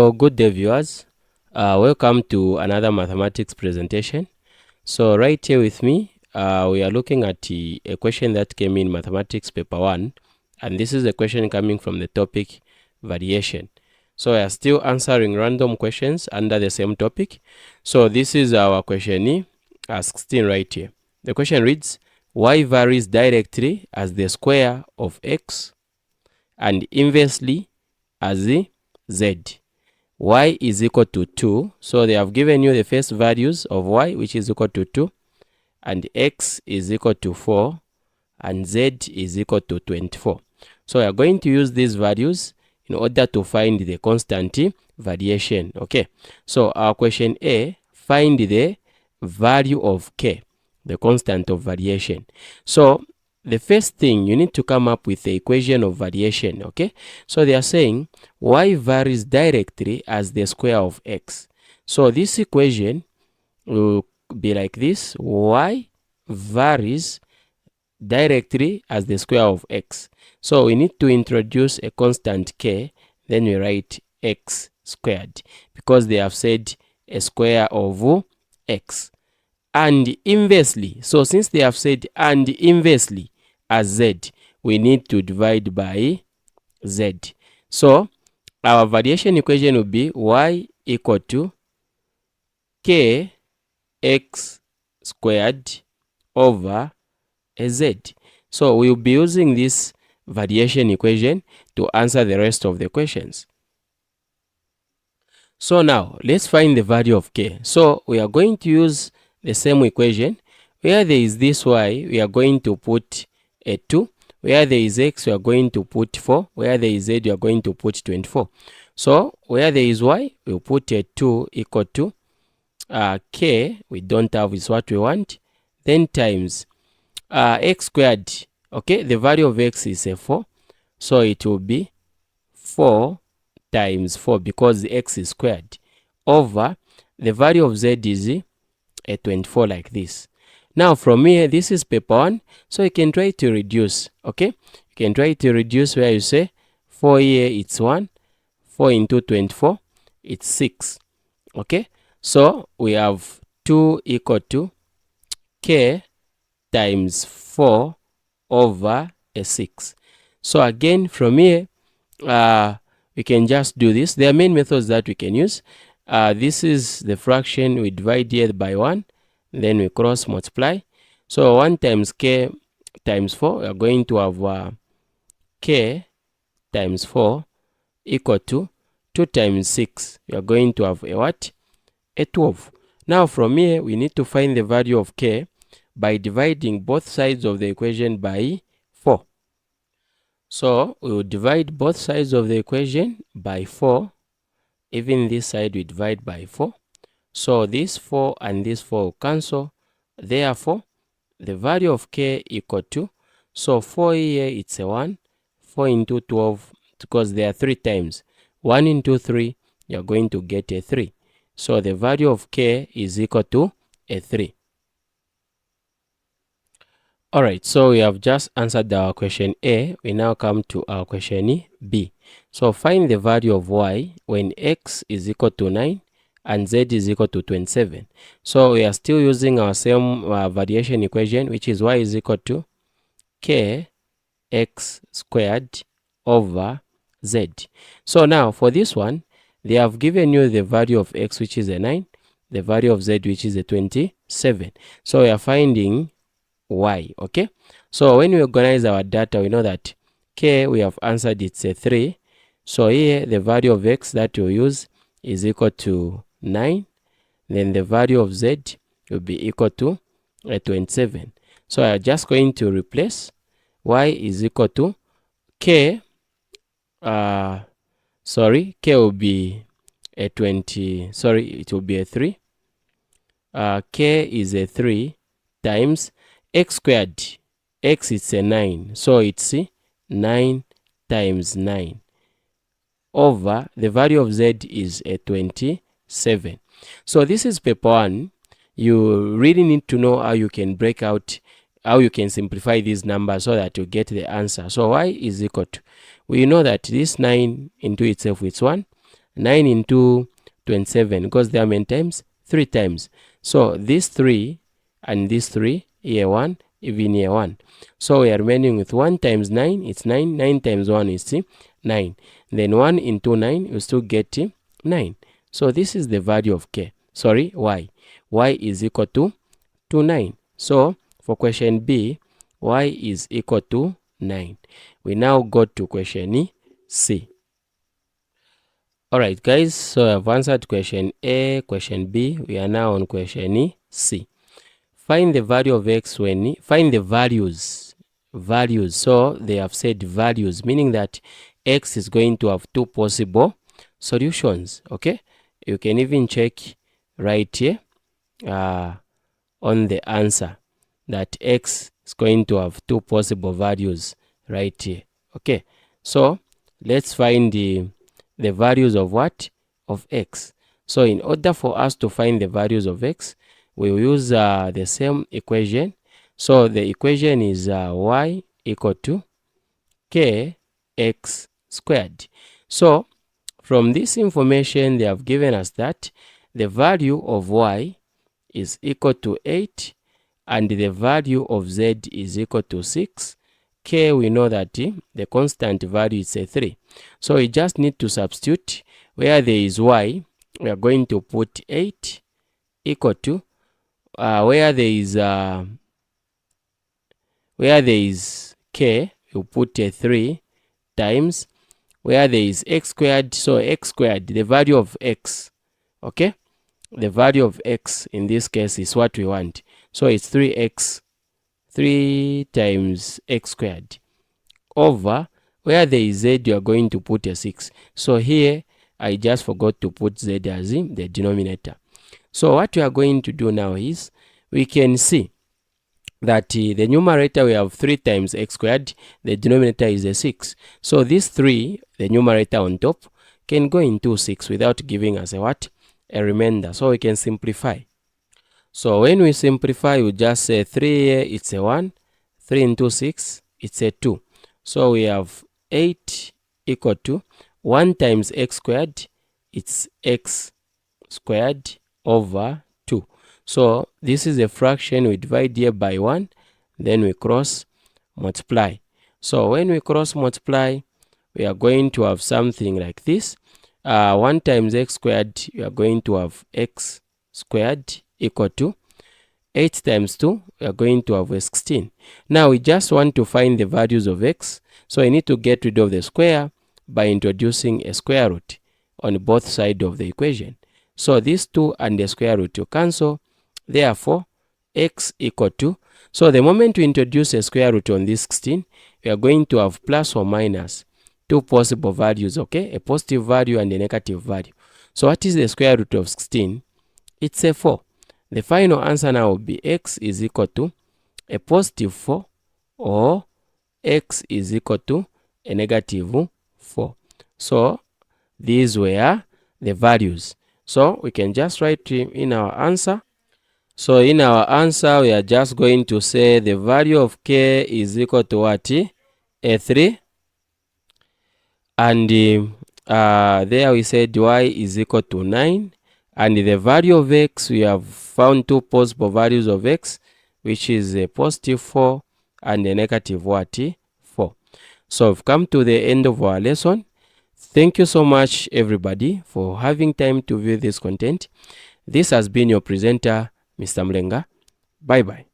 So good day viewers, welcome to another mathematics presentation. So right here with me, we are looking at a question that came in mathematics paper 1, and this is a question coming from the topic variation. So we are still answering random questions under the same topic. So this is our question 16 right here. The question reads, y varies directly as the square of x and inversely as z. Y is equal to 2. So they have given you the first values of y, which is equal to 2, and x is equal to 4, and z is equal to 24. So we are going to use these values in order to find the constant variation. Okay, so our question A, find the value of k, the constant of variation. So the first thing, you need to come up with the equation of variation. Okay, so they are saying y varies directly as the square of x. So this equation will be like this: y varies directly as the square of x. So we need to introduce a constant k, then we write x squared, because they have said a square of x. And inversely, so since they have said and inversely as z, we need to divide by z. So our variation equation will be y equal to k x squared over a z. So we'll be using this variation equation to answer the rest of the questions. So now let's find the value of k. So we are going to use the same equation. Where there is this y, we are going to put a 2. Where there is x, we are going to put 4. Where there is z, we are going to put 24. So where there is y, we'll put a 2 equal to k, we don't have, is what we want, then times x squared. Okay, the value of x is a 4, so it will be 4 times 4, because the x is squared, over the value of z is a 24, like this. Now from here, this is paper 1, so you can try to reduce. Okay, you can try to reduce where you say 4 here, it's 1, 4 into 24, it's 6. Okay, so we have 2 equal to k times 4 over a 6. So again from here, we can just do this. There are many methods that we can use. This is the fraction, we divide here by 1, then we cross multiply. So 1 times k times 4, we are going to have k times 4 equal to 2 times 6. We are going to have a what? A 12. Now from here, we need to find the value of k by dividing both sides of the equation by 4. So we will divide both sides of the equation by 4. Even this side we divide by 4. So this 4 and this 4 will cancel. Therefore, the value of k equal to, so 4 here, it's a 1. 4 into 12, because there are 3 times. 1 into 3, you're going to get a 3. So the value of k is equal to a 3. Alright, so we have just answered our question A. We now come to our question B. So find the value of y when x is equal to 9 and z is equal to 27. So we are still using our same variation equation, which is y is equal to k x squared over z. So now for this one, they have given you the value of x, which is a 9, the value of z, which is a 27. So we are finding y. Okay, so when we organize our data, we know that k, we have answered, it's a 3. So here the value of x that we'll use is equal to 9. Then the value of z will be equal to 27. So I'm just going to replace y is equal to k. K will be a 20. It will be a 3. K is a 3 times x squared. X is a 9, so it's 9 times 9 over the value of z is a 27. So this is paper 1. You really need to know how you can break out, how you can simplify these numbers so that you get the answer. So y is equal to, we know that this 9 into itself is 1, 9 into 27 goes there many times? 3 times. So this 3 and this 3, here 1, even here 1. So we are remaining with 1 times 9, it's 9. 9 times 1 is 9. Then 1 into 9, you still get 9. So this is the value of k. Sorry, y. Y is equal to 9. So for question B, y is equal to 9. We now go to question C. Alright guys, so I've answered question A, question B. We are now on question C. Find the value of x when, find the values. So they have said values, meaning that x is going to have 2 possible solutions. Okay, you can even check right here on the answer that x is going to have 2 possible values right here. Okay, so let's find the values of what? Of x. So in order for us to find the values of x, we will use the same equation. So the equation is y equal to kx squared. So from this information, they have given us that the value of y is equal to 8 and the value of z is equal to 6. K, we know that the constant value is 3. So we just need to substitute. Where there is y, we are going to put 8 equal to where there is k, you put 3 times where there is x squared. So x squared, the value of x, okay, the value of x in this case is what we want. So it's 3x, 3 times x squared, over where there is z, you are going to put a 6. So here I just forgot to put z as in the denominator. So what we are going to do now is we can see that the numerator we have 3 times x squared, the denominator is a 6. So this 3, the numerator on top, can go into 6 without giving us a what? A remainder. So we can simplify. So when we simplify, we just say 3 here, it's a 1. 3 into 6, it's a 2. So we have 8 equal to 1 times x squared, it's x squared over 2. So this is a fraction. We divide here by 1, then we cross multiply. So when we cross multiply, we are going to have something like this. 1 times x squared, we are going to have x squared equal to 8 times 2, we are going to have 16. Now we just want to find the values of x. So I need to get rid of the square by introducing a square root on both sides of the equation. So these 2 and the square root to cancel. Therefore, x equal to, so the moment we introduce a square root on this 16, we are going to have plus or minus 2 possible values, okay? A positive value and a negative value. So what is the square root of 16? It's a 4. The final answer now will be x is equal to a positive 4 or x is equal to a negative 4. So these were the values. So we can just write in our answer. So in our answer, we are just going to say the value of k is equal to what? A 3. And there we said y is equal to 9. And the value of x, we have found 2 possible values of x, which is a positive 4 and a negative what? 4. So we've come to the end of our lesson. Thank you so much, everybody, for having time to view this content. This has been your presenter, Mr. Mlenga. Bye-bye.